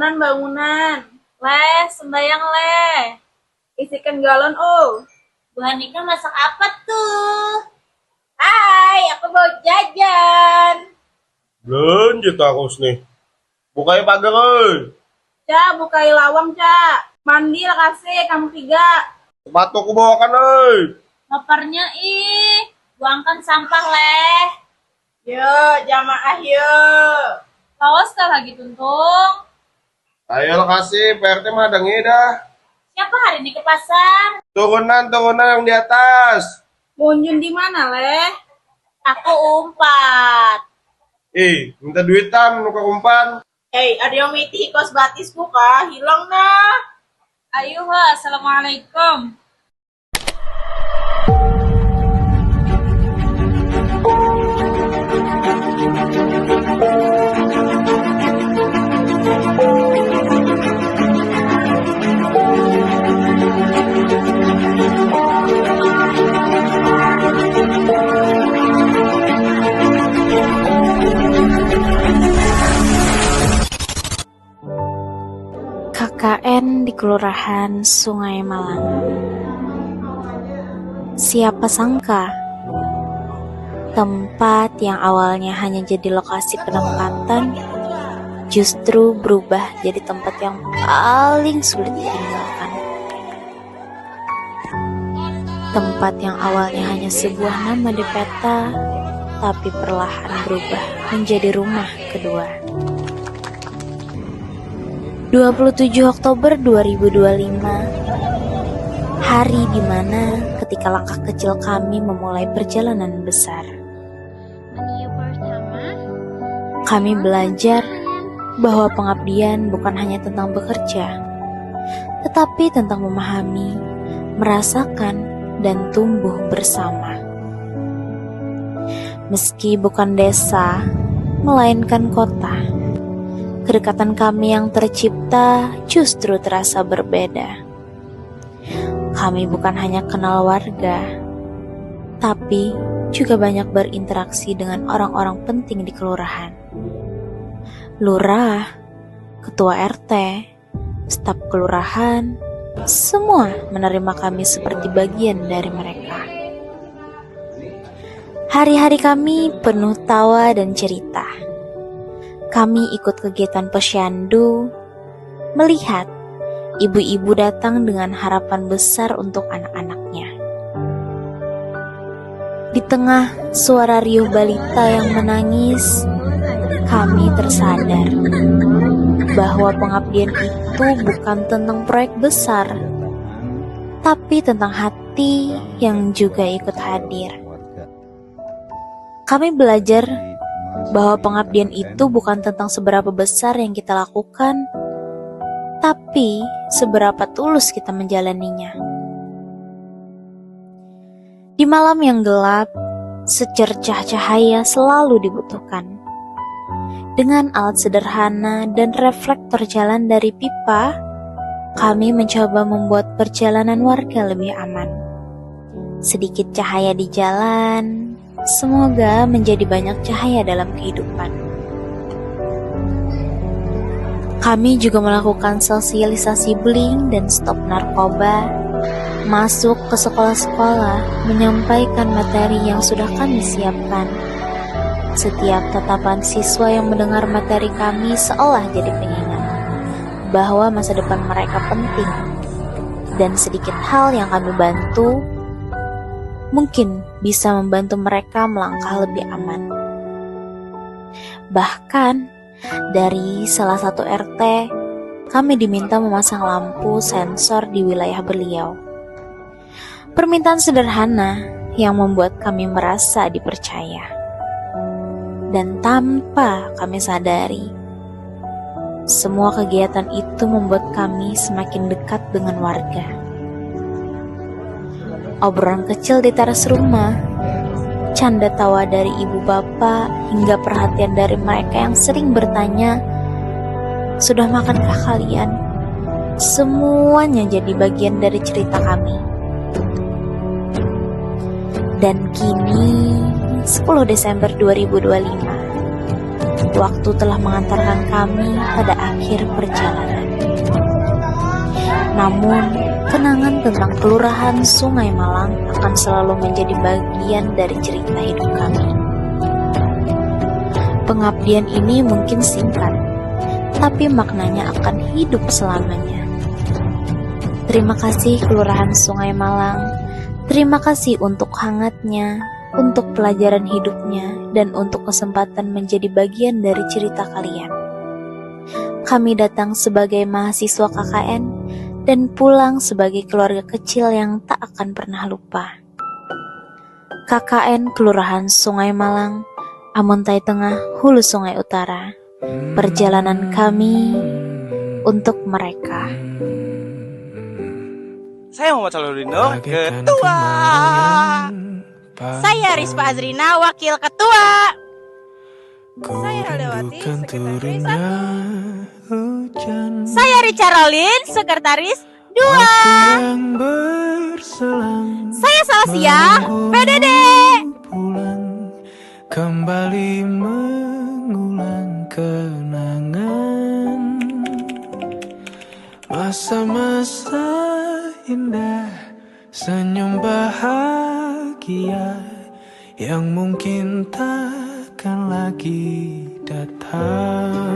Bangunan. Leh, sembayang leh. Isikan galon, oh. Bu Hanika masak apa tuh? Hai, aku mau jajan. Lanjut aku nih. Bukai pagar oi. Ca, bukai lawang, Ca. Mandi lah kasih, kamu 3. Sepatu ku bawakan oi. Motornya buangkan sampah leh. Yo, jamaah yo. Kaos lagi tuntung. Ayo kasih, PRT mah ada dah. Siapa hari ini ke pasar? Turunan yang di atas. Munjun di mana, Leh? Aku umpat. Minta duitan, nuka umpan. Hei, ada yang miti kos batis buka, hilang nah. Ayo ha, assalamualaikum. KKN di Kelurahan Sungai Malang. Siapa sangka tempat yang awalnya hanya jadi lokasi penempatan justru berubah jadi tempat yang paling sulit ditinggalkan. Tempat yang awalnya hanya sebuah nama di peta, tapi perlahan berubah menjadi rumah kedua. 27 Oktober 2025, hari di mana ketika langkah kecil kami memulai perjalanan besar. Kami belajar bahwa pengabdian bukan hanya tentang bekerja, tetapi tentang memahami, merasakan, dan tumbuh bersama. Meski bukan desa, melainkan kota, kedekatan kami yang tercipta justru terasa berbeda. Kami bukan hanya kenal warga, tapi juga banyak berinteraksi dengan orang-orang penting di kelurahan. Lurah, ketua RT, staf kelurahan, semua menerima kami seperti bagian dari mereka. Hari-hari kami penuh tawa dan cerita. Kami ikut kegiatan posyandu, melihat ibu-ibu datang dengan harapan besar untuk anak-anaknya. Di tengah suara riuh balita yang menangis, kami tersadar bahwa pengabdian itu bukan tentang proyek besar, tapi tentang hati yang juga ikut hadir. Kami belajar bahwa pengabdian itu bukan tentang seberapa besar yang kita lakukan, tapi seberapa tulus kita menjalaninya. Di malam yang gelap, secercah cahaya selalu dibutuhkan. Dengan alat sederhana dan reflektor jalan dari pipa, kami mencoba membuat perjalanan warga lebih aman. Sedikit cahaya di jalan, semoga menjadi banyak cahaya dalam kehidupan. Kami juga melakukan sosialisasi bullying dan stop narkoba, masuk ke sekolah-sekolah, menyampaikan materi yang sudah kami siapkan. Setiap tatapan siswa yang mendengar materi kami seolah jadi pengingat bahwa masa depan mereka penting, dan sedikit hal yang kami bantu mungkin bisa membantu mereka melangkah lebih aman. Bahkan dari salah satu RT, kami diminta memasang lampu sensor di wilayah beliau. Permintaan sederhana yang membuat kami merasa dipercaya. Dan tanpa kami sadari, semua kegiatan itu membuat kami semakin dekat dengan warga. Obrolan kecil di teras rumah, canda tawa dari ibu bapak, hingga perhatian dari mereka yang sering bertanya, "Sudah makankah kalian?" Semuanya jadi bagian dari cerita kami. Dan kini 10 Desember 2025, waktu telah mengantarkan kami pada akhir perjalanan. Namun, kenangan tentang Kelurahan Sungai Malang akan selalu menjadi bagian dari cerita hidup kami. Pengabdian ini mungkin singkat, tapi maknanya akan hidup selamanya. Terima kasih Kelurahan Sungai Malang. Terima kasih untuk hangatnya, untuk pelajaran hidupnya, dan untuk kesempatan menjadi bagian dari cerita kalian. Kami datang sebagai mahasiswa KKN dan pulang sebagai keluarga kecil yang tak akan pernah lupa. KKN Kelurahan Sungai Malang, Amuntai Tengah, Hulu Sungai Utara. Perjalanan kami untuk mereka. Saya Muhammad Saludino, Ketua. Saya Rispa Azrina, Wakil Ketua. Saya Haldawati, Sekretaris 1. Saya Richa Rolin, Sekretaris 2. Saya Salasia, PDD. Kembali mengulang kenangan masa-masa indah, senyum bahagia yang mungkin takkan lagi datang.